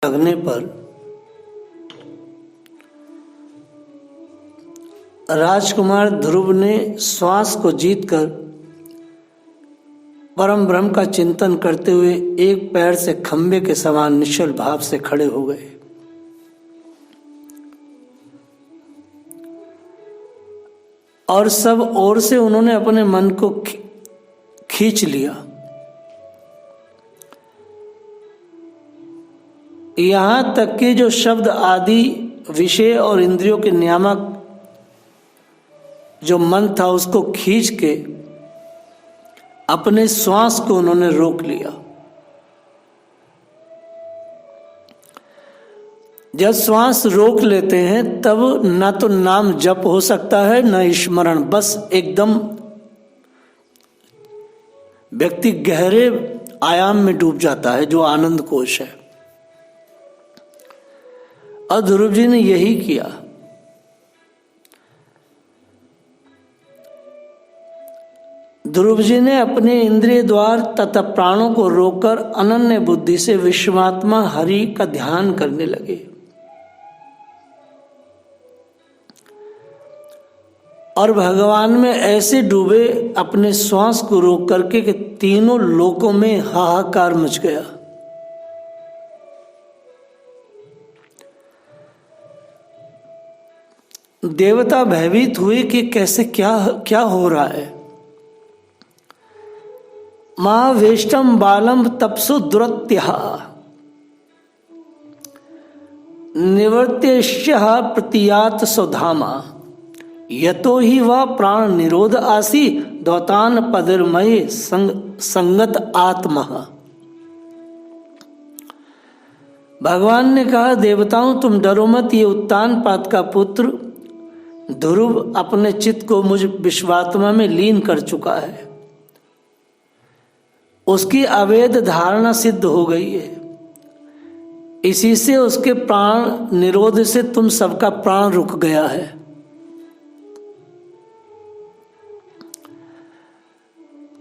लगने पर राजकुमार ध्रुव ने श्वास को जीतकर परम ब्रह्म का चिंतन करते हुए एक पैर से खंबे के समान निश्चल भाव से खड़े हो गए। और सब ओर से उन्होंने अपने मन को खींच लिया। यहां तक कि जो शब्द आदि विषय और इंद्रियों के नियामक जो मन था उसको खींच के अपने श्वास को उन्होंने रोक लिया। जब श्वास रोक लेते हैं तब ना तो नाम जप हो सकता है न स्मरण, बस एकदम व्यक्ति गहरे आयाम में डूब जाता है जो आनंद कोश है। और ध्रुव जी ने यही किया। ध्रुव जी ने अपने इंद्रिय द्वार तथा प्राणों को रोककर अनन्य बुद्धि से विश्वात्मा हरि का ध्यान करने लगे। और भगवान में ऐसे डूबे अपने श्वास को रोक करके कि तीनों लोकों में हाहाकार मच गया। देवता भयभीत हुए कि कैसे क्या हो रहा है। महावेष्टम बालम तपसु दुरत्यः निवर्त्यश्य प्रतीयात स्वधामा यतो ही वह प्राण निरोध आसी द्वतान पदरमय संगत आत्मा। भगवान ने कहा, देवताओं तुम डरो मत, ये उत्तानपाद का पुत्र ध्रुव अपने चित्त को मुझ विश्वात्मा में लीन कर चुका है। उसकी अवैध धारणा सिद्ध हो गई है। इसी से उसके प्राण निरोध से तुम सबका प्राण रुक गया है।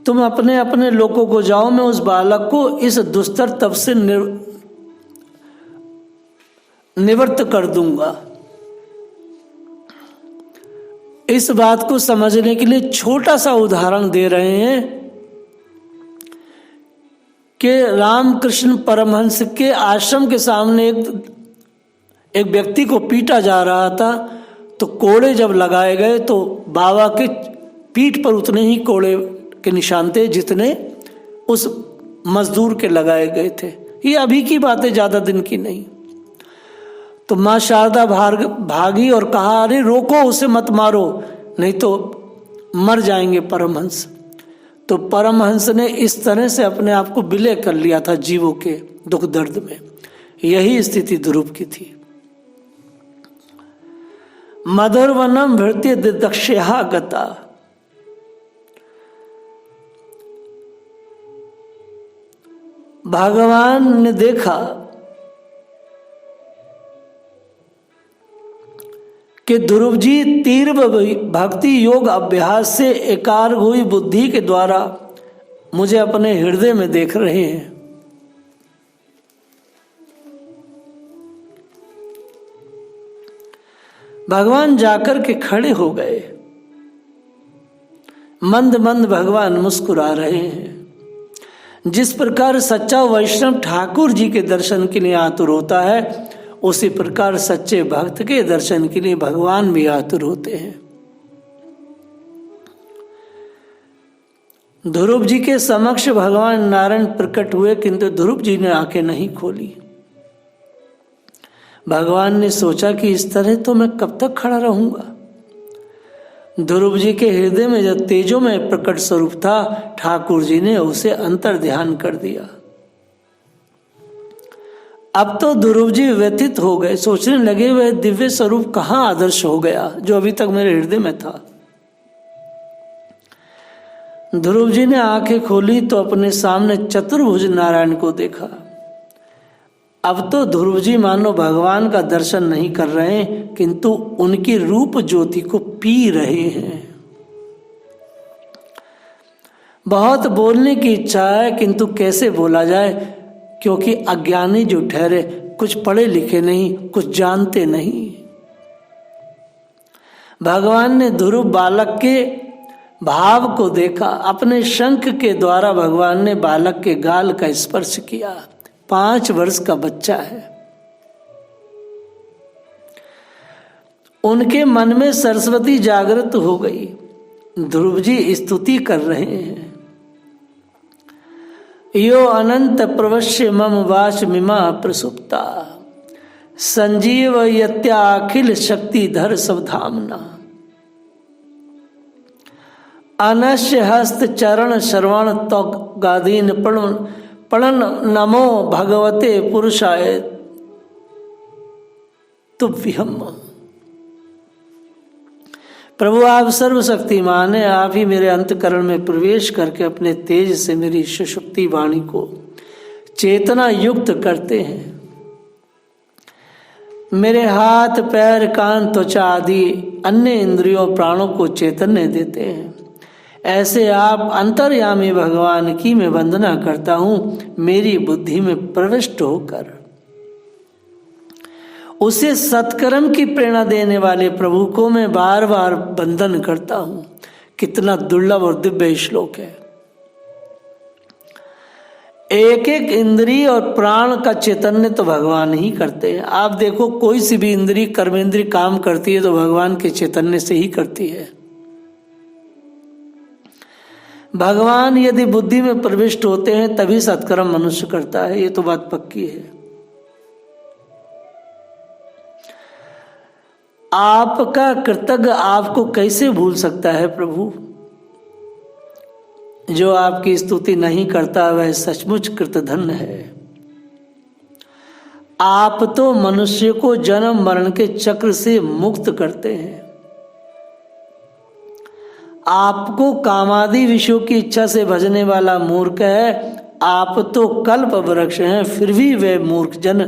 तुम अपने अपने लोकों को जाओ, मैं उस बालक को इस दुस्तर तप से निवृत्त कर दूंगा। इस बात को समझने के लिए छोटा सा उदाहरण दे रहे हैं कि रामकृष्ण परमहंस के आश्रम के सामने एक व्यक्ति को पीटा जा रहा था, तो कोड़े जब लगाए गए तो बाबा के पीठ पर उतने ही कोड़े के निशान थे जितने उस मजदूर के लगाए गए थे। ये अभी की बात है, ज्यादा दिन की नहीं। तो माँ शारदा भागी और कहा, अरे रोको उसे, मत मारो, नहीं तो मर जाएंगे परमहंस। तो परमहंस ने इस तरह से अपने आप को विलय कर लिया था जीवों के दुख दर्द में। यही स्थिति ध्रुव की थी। मधुरवनम भृत्य दक्षेहा गता, भगवान ने देखा कि ध्रुव जी तीव्र भक्ति योग अभ्यास से एकाग्र हुई बुद्धि के द्वारा मुझे अपने हृदय में देख रहे हैं। भगवान जाकर के खड़े हो गए। मंद मंद भगवान मुस्कुरा रहे हैं। जिस प्रकार सच्चा वैष्णव ठाकुर जी के दर्शन के लिए आतुर होता है, उसी प्रकार सच्चे भक्त के दर्शन के लिए भगवान भी आतुर होते हैं। ध्रुव जी के समक्ष भगवान नारायण प्रकट हुए, किंतु ध्रुव जी ने आंखें नहीं खोली। भगवान ने सोचा कि इस तरह तो मैं कब तक खड़ा रहूंगा। ध्रुव जी के हृदय में जब तेजो में प्रकट स्वरूप था, ठाकुर जी ने उसे अंतर ध्यान कर दिया। अब तो ध्रुव जी व्यथित हो गए, सोचने लगे वह दिव्य स्वरूप कहाँ आदर्श हो गया जो अभी तक मेरे हृदय में था। ध्रुव जी ने आंखें खोली तो अपने सामने चतुर्भुज नारायण को देखा। अब तो ध्रुव जी मानो भगवान का दर्शन नहीं कर रहे हैं, किंतु उनकी रूप ज्योति को पी रहे हैं। बहुत बोलने की इच्छा है, किंतु कैसे बोला जाए, क्योंकि अज्ञानी जो ठहरे कुछ पढ़े लिखे नहीं, कुछ जानते नहीं। भगवान ने ध्रुव बालक के भाव को देखा। अपने शंख के द्वारा भगवान ने बालक के गाल का स्पर्श किया। 5 वर्ष का बच्चा है। उनके मन में सरस्वती जागृत हो गई। ध्रुव जी स्तुति कर रहे हैं। यो अनंत प्रवश्य मम वाच मिमा प्रसुप्ता संजीव यत्याखिल शक्तिधर स्वधामना अनश्य हस्त चरण श्रवण तो गादीन पणन नमो भगवते पुरुषाय तुभ्यम। प्रभु आप सर्वशक्तिमान हैं, आप ही मेरे अंतकरण में प्रवेश करके अपने तेज से मेरी सुषुप्ति वाणी को चेतना युक्त करते हैं। मेरे हाथ पैर कान त्वचा आदि अन्य इंद्रियों प्राणों को चैतन्य देते हैं। ऐसे आप अंतर्यामी भगवान की मैं वंदना करता हूँ, मेरी बुद्धि में प्रविष्ट होकर। उसे सत्कर्म की प्रेरणा देने वाले प्रभु को मैं बार बार वंदन करता हूँ। कितना दुर्लभ और दिव्य श्लोक है। एक एक इंद्रिय और प्राण का चैतन्य तो भगवान ही करते हैं। आप देखो, कोई सी भी इंद्रिय कर्मेंद्रिय काम करती है तो भगवान के चैतन्य से ही करती है। भगवान यदि बुद्धि में प्रविष्ट होते हैं तभी सत्कर्म मनुष्य करता है, ये तो बात पक्की है। आपका कृतज्ञ आपको कैसे भूल सकता है प्रभु? जो आपकी स्तुति नहीं करता वह सचमुच कृतधन्य है। आप तो मनुष्य को जन्म मरण के चक्र से मुक्त करते हैं। आपको कामादि विषयों की इच्छा से भजने वाला मूर्ख है। आप तो कल्प वृक्ष हैं, फिर भी वे मूर्ख जन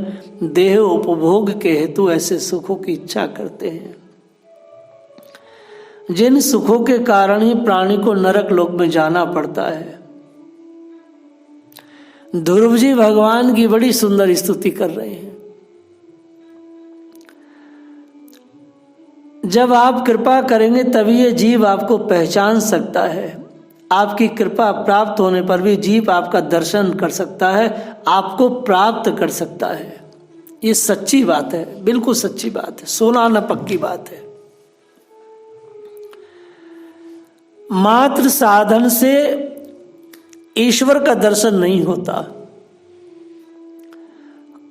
देह उपभोग के हेतु ऐसे सुखों की इच्छा करते हैं जिन सुखों के कारण ही प्राणी को नरक लोक में जाना पड़ता है। ध्रुव जी भगवान की बड़ी सुंदर स्तुति कर रहे हैं। जब आप कृपा करेंगे तभी ये जीव आपको पहचान सकता है। आपकी कृपा प्राप्त होने पर भी जीव आपका दर्शन कर सकता है, आपको प्राप्त कर सकता है। ये सच्ची बात है, बिल्कुल सच्ची बात है, सोना न पक्की बात है। मात्र साधन से ईश्वर का दर्शन नहीं होता।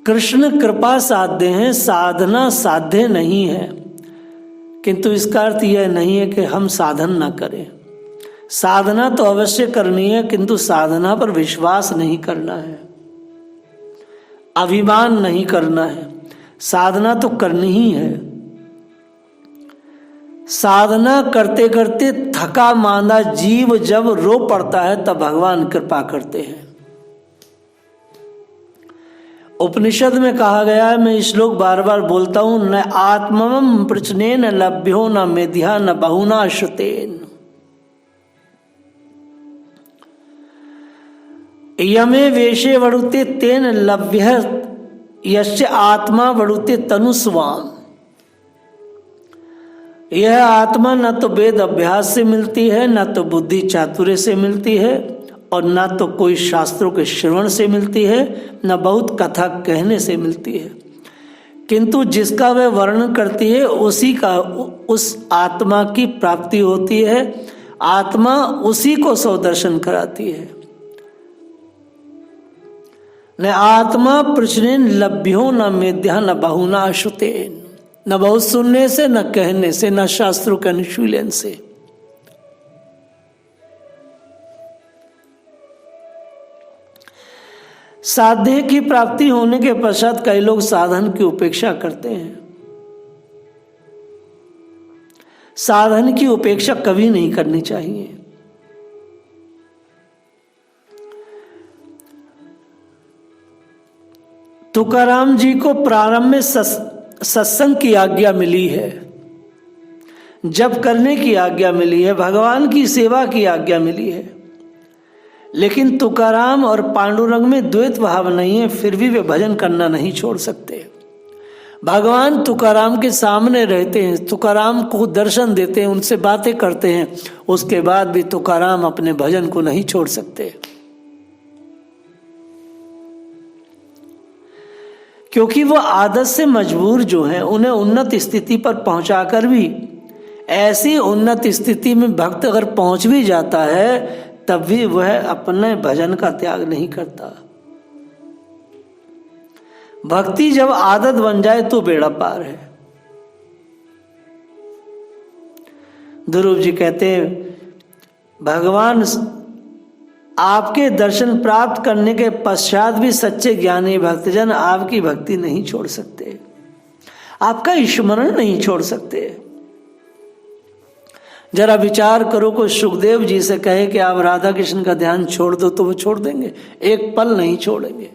कृष्ण कृपा साध्य है, साधना साध्य नहीं है। किंतु इसका अर्थ यह नहीं है कि हम साधन ना करें। साधना तो अवश्य करनी है, किंतु साधना पर विश्वास नहीं करना है, अभिमान नहीं करना है। साधना तो करनी ही है। साधना करते करते थका मांदा जीव जब रो पड़ता है तब भगवान कृपा करते हैं। उपनिषद में कहा गया है, मैं श्लोक बार बार बोलता हूं, न आत्मम प्रचनेन लभ्यो न मेध्या न बहुना श्रुतेन यमे वेशे वरुते तेन लभ्य यस्य आत्मा वरुते तनुस्वाम। यह आत्मा न तो वेद अभ्यास से मिलती है, न तो बुद्धि चातुर्य से मिलती है, और न तो कोई शास्त्रों के श्रवण से मिलती है, न बहुत कथा कहने से मिलती है। किंतु जिसका वह वर्णन करती है उसी का उस आत्मा की प्राप्ति होती है। आत्मा उसी को स्वदर्शन कराती है। न आत्मा प्रश्नेन लभ्यो न मेध्या न बहुना श्रुतेन। न बहुत सुनने से, न कहने से, न शास्त्रों के अनुशीलन से। साध्य की प्राप्ति होने के पश्चात कई लोग साधन की उपेक्षा करते हैं। साधन की उपेक्षा कभी नहीं करनी चाहिए। तुकाराम जी को प्रारंभ में सत्संग की आज्ञा मिली है, जप करने की आज्ञा मिली है, भगवान की सेवा की आज्ञा मिली है। लेकिन तुकाराम और पांडुरंग में द्वैत भाव नहीं है, फिर भी वे भजन करना नहीं छोड़ सकते। भगवान तुकाराम के सामने रहते हैं, तुकाराम को दर्शन देते हैं, उनसे बातें करते हैं, उसके बाद भी तुकाराम अपने भजन को नहीं छोड़ सकते, क्योंकि वो आदत से मजबूर जो हैं, उन्हें उन्नत स्थिति पर पहुंचाकर भी, ऐसी उन्नत स्थिति में भक्त अगर पहुंच भी जाता है तब भी वह अपने भजन का त्याग नहीं करता। भक्ति जब आदत बन जाए तो बेड़ा पार है। ध्रुव जी कहते हैं, भगवान आपके दर्शन प्राप्त करने के पश्चात भी सच्चे ज्ञानी भक्तजन आपकी भक्ति नहीं छोड़ सकते, आपका स्मरण नहीं छोड़ सकते। जरा विचार करो, कोई सुखदेव जी से कहे कि आप राधा कृष्ण का ध्यान छोड़ दो तो वो छोड़ देंगे? एक पल नहीं छोड़ेंगे।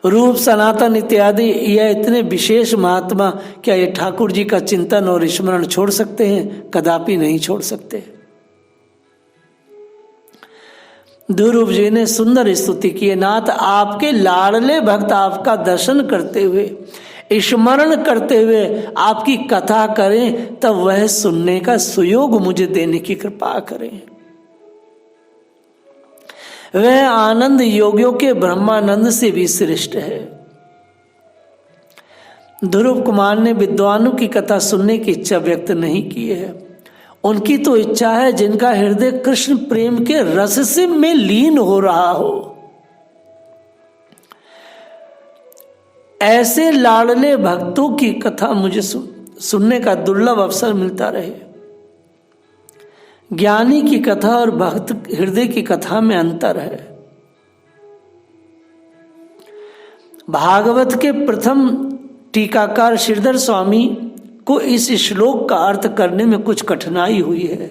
रूप सनातन इत्यादि यह इतने विशेष महात्मा क्या ये ठाकुर जी का चिंतन और स्मरण छोड़ सकते हैं? कदापि नहीं छोड़ सकते। ध्रुव जी ने सुंदर स्तुति की है, नाथ आपके लाडले भक्त आपका दर्शन करते हुए, स्मरण करते हुए आपकी कथा करें तब वह सुनने का सुयोग मुझे देने की कृपा करें। वह आनंद योगियों के ब्रह्मानंद से भी श्रेष्ठ है। ध्रुव कुमार ने विद्वानों की कथा सुनने की इच्छा व्यक्त नहीं की है, उनकी तो इच्छा है जिनका हृदय कृष्ण प्रेम के रस से में लीन हो रहा हो। ऐसे लाडले भक्तों की कथा मुझे सुनने का दुर्लभ अवसर मिलता रहे। ज्ञानी की कथा और भक्त हृदय की कथा में अंतर है। भागवत के प्रथम टीकाकार श्रीधर स्वामी को इस श्लोक का अर्थ करने में कुछ कठिनाई हुई है।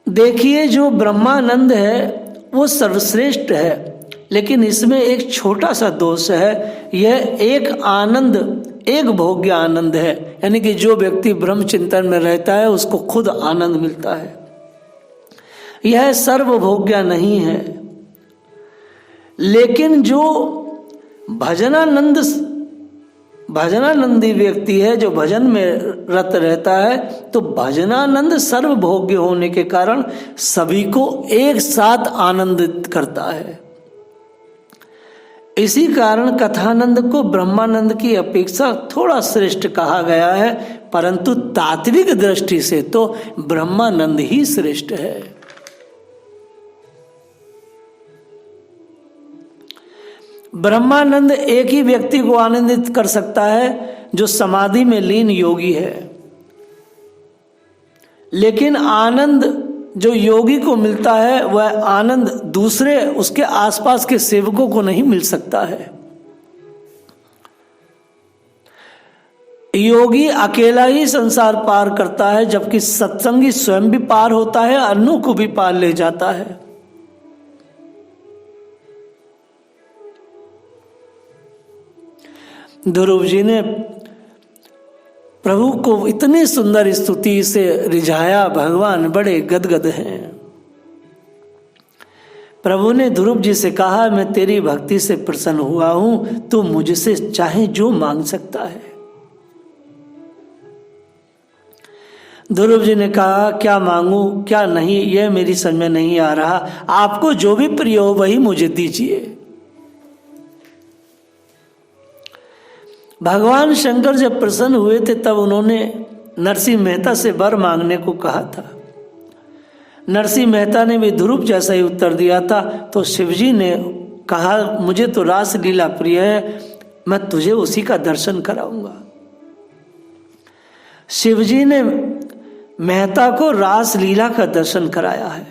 देखिए, जो ब्रह्मानंद है वो सर्वश्रेष्ठ है, लेकिन इसमें एक छोटा सा दोष है। यह एक आनंद, एक भोग्य आनंद है, यानी कि जो व्यक्ति ब्रह्म चिंतन में रहता है उसको खुद आनंद मिलता है। यह सर्वभोग्य नहीं है। लेकिन जो भजनानंदी व्यक्ति है, जो भजन में रत रहता है, तो भजनानंद सर्वभोग्य होने के कारण सभी को एक साथ आनंदित करता है। इसी कारण कथानंद को ब्रह्मानंद की अपेक्षा थोड़ा श्रेष्ठ कहा गया है, परंतु तात्विक दृष्टि से तो ब्रह्मानंद ही श्रेष्ठ है। ब्रह्मानंद एक ही व्यक्ति को आनंदित कर सकता है जो समाधि में लीन योगी है, लेकिन आनंद जो योगी को मिलता है वह आनंद दूसरे उसके आसपास के सेवकों को नहीं मिल सकता है। योगी अकेला ही संसार पार करता है, जबकि सत्संगी स्वयं भी पार होता है, अन्यों को भी पार ले जाता है। ध्रुव जी ने प्रभु को इतनी सुंदर स्तुति से रिझाया, भगवान बड़े गदगद हैं। प्रभु ने ध्रुव जी से कहा, मैं तेरी भक्ति से प्रसन्न हुआ हूं, तू मुझसे चाहे जो मांग सकता है। ध्रुव जी ने कहा, क्या मांगू क्या नहीं यह मेरी समझ में नहीं आ रहा, आपको जो भी प्रिय हो वही मुझे दीजिए। भगवान शंकर जब प्रसन्न हुए थे तब उन्होंने नरसिंह मेहता से वर मांगने को कहा था। नरसिंह मेहता ने भी ध्रुव जैसा ही उत्तर दिया था। तो शिवजी ने कहा, मुझे तो रास लीला प्रिय है, मैं तुझे उसी का दर्शन कराऊंगा। शिवजी ने मेहता को रास लीला का दर्शन कराया है।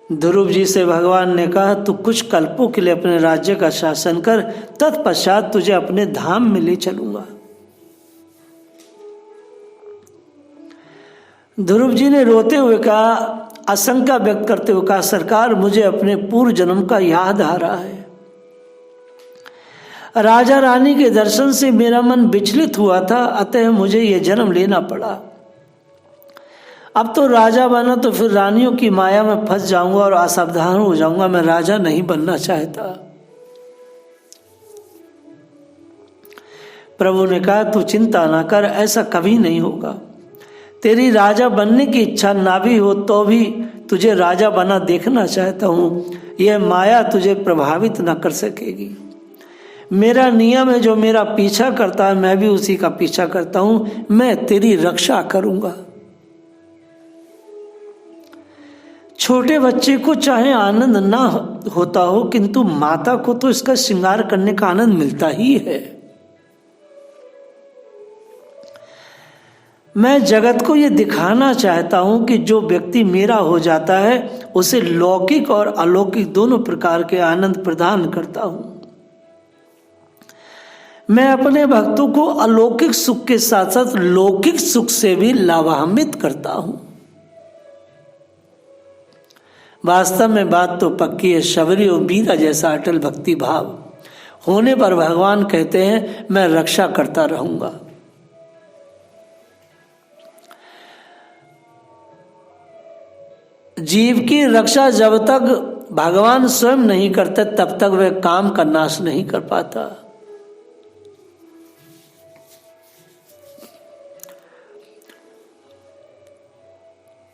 ध्रुव जी से भगवान ने कहा, तू कुछ कल्पों के लिए अपने राज्य का शासन कर, तत्पश्चात तुझे अपने धाम में ले चलूंगा। ध्रुव जी ने रोते हुए कहा, आशंका व्यक्त करते हुए कहा, सरकार मुझे अपने पूर्व जन्म का याद आ रहा है। राजा रानी के दर्शन से मेरा मन विचलित हुआ था, अतः मुझे यह जन्म लेना पड़ा। अब तो राजा बना तो फिर रानियों की माया में फंस जाऊंगा और असावधान हो जाऊंगा। मैं राजा नहीं बनना चाहता। प्रभु ने कहा, तू चिंता ना कर, ऐसा कभी नहीं होगा। तेरी राजा बनने की इच्छा ना भी हो तो भी तुझे राजा बना देखना चाहता हूँ। यह माया तुझे प्रभावित ना कर सकेगी। मेरा नियम है, जो मेरा पीछा करता है मैं भी उसी का पीछा करता हूँ। मैं तेरी रक्षा करूँगा। छोटे बच्चे को चाहे आनंद ना होता हो, किंतु माता को तो इसका श्रृंगार करने का आनंद मिलता ही है। मैं जगत को ये दिखाना चाहता हूं कि जो व्यक्ति मेरा हो जाता है उसे लौकिक और अलौकिक दोनों प्रकार के आनंद प्रदान करता हूं। मैं अपने भक्तों को अलौकिक सुख के साथ साथ लौकिक सुख से भी लाभान्वित करता हूं। वास्तव में बात तो पक्की है। शबरी और बीरा जैसा अटल भक्ति भाव होने पर भगवान कहते हैं, मैं रक्षा करता रहूंगा। जीव की रक्षा जब तक भगवान स्वयं नहीं करते तब तक वह काम का नाश नहीं कर पाता।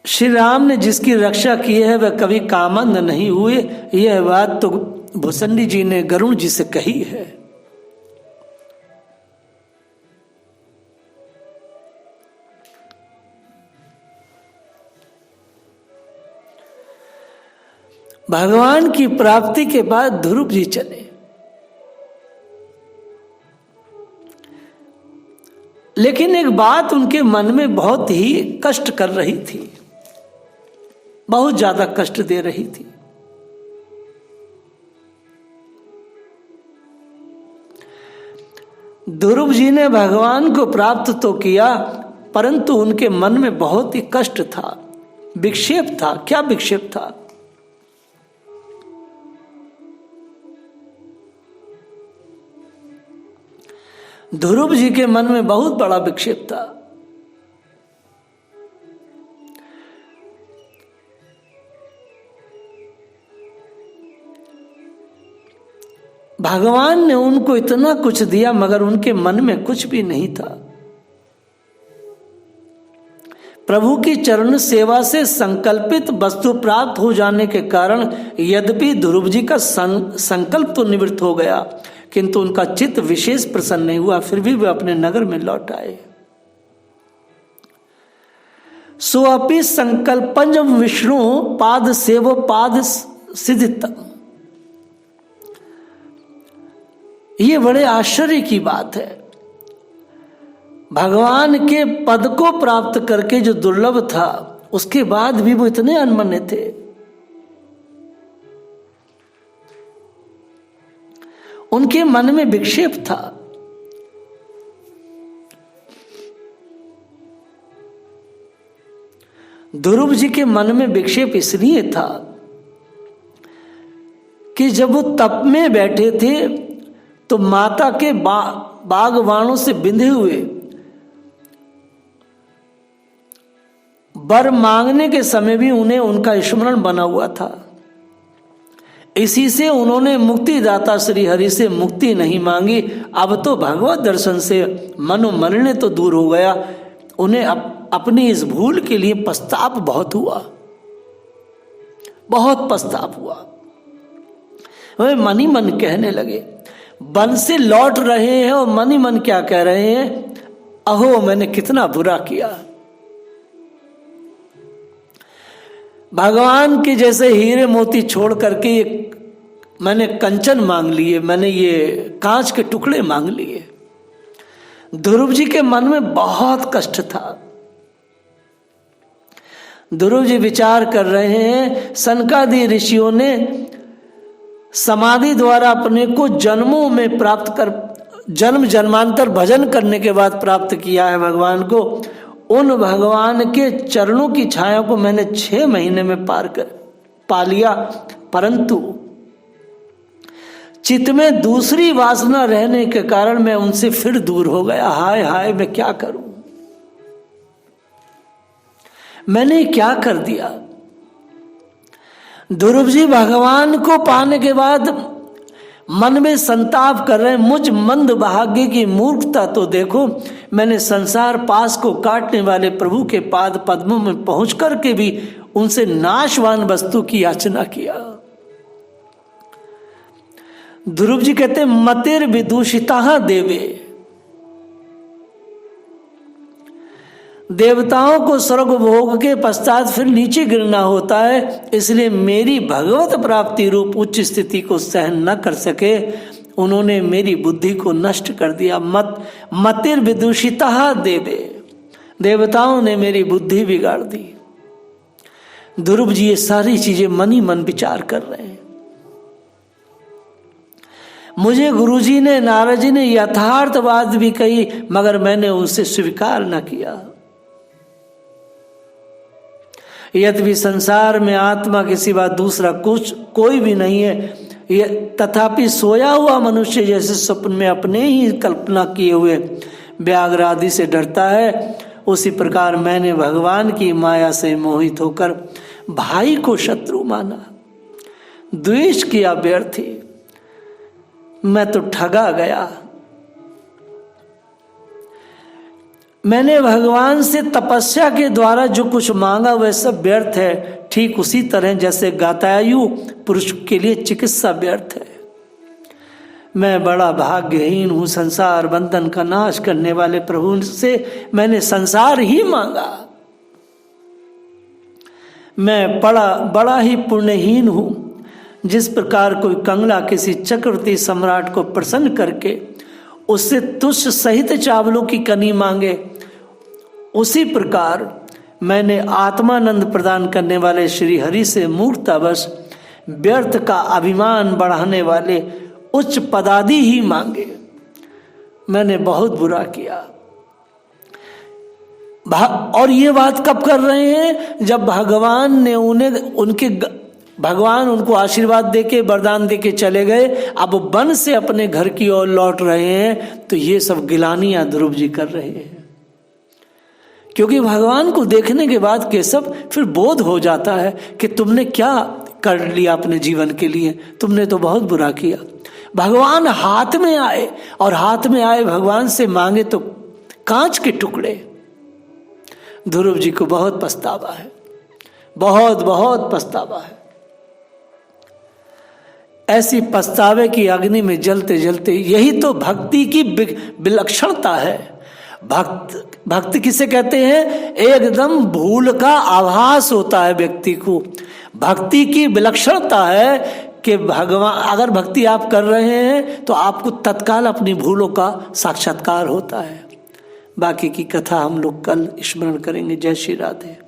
श्री राम ने जिसकी रक्षा की है वह कभी कामंद नहीं हुए। यह बात तो भुसंडी जी ने गरुड़ जी से कही है। भगवान की प्राप्ति के बाद ध्रुव जी चले, लेकिन एक बात उनके मन में बहुत ही कष्ट कर रही थी, बहुत ज्यादा कष्ट दे रही थी। ध्रुव जी ने भगवान को प्राप्त तो किया, परंतु उनके मन में बहुत ही कष्ट था, विक्षेप था। क्या विक्षेप था? ध्रुव जी के मन में बहुत बड़ा विक्षेप था। भगवान ने उनको इतना कुछ दिया मगर उनके मन में कुछ भी नहीं था। प्रभु की चरण सेवा से संकल्पित वस्तु प्राप्त हो जाने के कारण यद्यपि ध्रुव जी का संकल्प तो निवृत्त हो गया, किंतु उनका चित्त विशेष प्रसन्न नहीं हुआ। फिर भी वे अपने नगर में लौट आए। सो अपि संकल्पंजम विष्णु पाद सेव पाद सिद्धितम। ये बड़े आश्चर्य की बात है। भगवान के पद को प्राप्त करके जो दुर्लभ था, उसके बाद भी वो इतने अनमने थे। उनके मन में विक्षेप था। ध्रुव जी के मन में विक्षेप इसलिए था कि जब वो तप में बैठे थे तो माता के बागवानों से बिंधे हुए वर मांगने के समय भी उन्हें उनका स्मरण बना हुआ था। इसी से उन्होंने मुक्तिदाता श्री हरि से मुक्ति नहीं मांगी। अब तो भगवत दर्शन से मनोमलिन तो दूर हो गया। उन्हें अपनी इस भूल के लिए पश्चाताप बहुत हुआ, बहुत पश्चाताप हुआ। वे मन ही मन कहने लगे, वन से लौट रहे हैं और मन ही मन क्या कह रहे हैं, अहो मैंने कितना बुरा किया। भगवान के जैसे हीरे मोती छोड़ करके मैंने कंचन मांग लिए, मैंने ये कांच के टुकड़े मांग लिए। ध्रुव जी के मन में बहुत कष्ट था। ध्रुव जी विचार कर रहे हैं, सनकादि ऋषियों ने समाधि द्वारा अपने को जन्मों में प्राप्त कर, जन्म जन्मांतर भजन करने के बाद प्राप्त किया है भगवान को। उन भगवान के चरणों की छाया को मैंने 6 महीने में पा लिया, परंतु चित्त में दूसरी वासना रहने के कारण मैं उनसे फिर दूर हो गया। हाय हाय, मैं क्या करूं, मैंने क्या कर दिया। ध्रुव जी भगवान को पाने के बाद मन में संताप कर रहे हैं, मुझ मंद भाग्य की मूर्खता, तो देखो मैंने संसार पास को काटने वाले प्रभु के पाद पद्मों में पहुंच करके भी उनसे नाशवान वस्तु की याचना किया। ध्रुव जी कहते मतिर विदूषिता देवे, देवताओं को स्वर्ग भोग के पश्चात फिर नीचे गिरना होता है, इसलिए मेरी भगवत प्राप्ति रूप उच्च स्थिति को सहन न कर सके, उन्होंने मेरी बुद्धि को नष्ट कर दिया। मतिर विदूषिता देवे, देवताओं ने मेरी बुद्धि बिगाड़ दी। ध्रुव जी ये सारी चीजें मन ही मन विचार कर रहे हैं। मुझे गुरुजी ने, नारद जी ने यथार्थ बात भी कही, मगर मैंने उसे स्वीकार न किया। यद्यपि संसार में आत्मा के सिवा दूसरा कुछ कोई भी नहीं है, तथापि सोया हुआ मनुष्य जैसे स्वप्न में अपने ही कल्पना किए हुए व्याघ्र आदि से डरता है, उसी प्रकार मैंने भगवान की माया से मोहित होकर भाई को शत्रु माना, द्वेष किया व्यर्थी, मैं तो ठगा गया। मैंने भगवान से तपस्या के द्वारा जो कुछ मांगा वह सब व्यर्थ है, ठीक उसी तरह जैसे गातायु पुरुष के लिए चिकित्सा व्यर्थ है। मैं बड़ा भाग्यहीन हूं, संसार बंधन का नाश करने वाले प्रभु से मैंने संसार ही मांगा। मैं बड़ा ही पुण्यहीन हूं। जिस प्रकार कोई कंगला किसी चक्रवर्ती सम्राट को प्रसन्न करके उससे तुष्ट सहित चावलों की कनी मांगे, उसी प्रकार मैंने आत्मानंद प्रदान करने वाले श्री हरि से मूर्खतावश व्यर्थ का अभिमान बढ़ाने वाले उच्च पदादि ही मांगे। मैंने बहुत बुरा किया। और ये बात कब कर रहे हैं? जब भगवान ने भगवान उनको आशीर्वाद देके वरदान देके चले गए, अब वन से अपने घर की ओर लौट रहे हैं, तो ये सब गिलानियां ध्रुव जी कर रहे हैं। क्योंकि भगवान को देखने के बाद केशव फिर बोध हो जाता है कि तुमने क्या कर लिया अपने जीवन के लिए, तुमने तो बहुत बुरा किया। भगवान हाथ में आए और हाथ में आए भगवान से मांगे तो कांच के टुकड़े। ध्रुव जी को बहुत पछतावा है, बहुत बहुत पछतावा है। ऐसी पछतावे की अग्नि में जलते जलते, यही तो भक्ति की विलक्षणता है। भक्त किसे कहते हैं? एकदम भूल का आभास होता है व्यक्ति को। भक्ति की विलक्षणता है कि भगवान, अगर भक्ति आप कर रहे हैं तो आपको तत्काल अपनी भूलों का साक्षात्कार होता है। बाकी की कथा हम लोग कल स्मरण करेंगे। जय श्री राधे।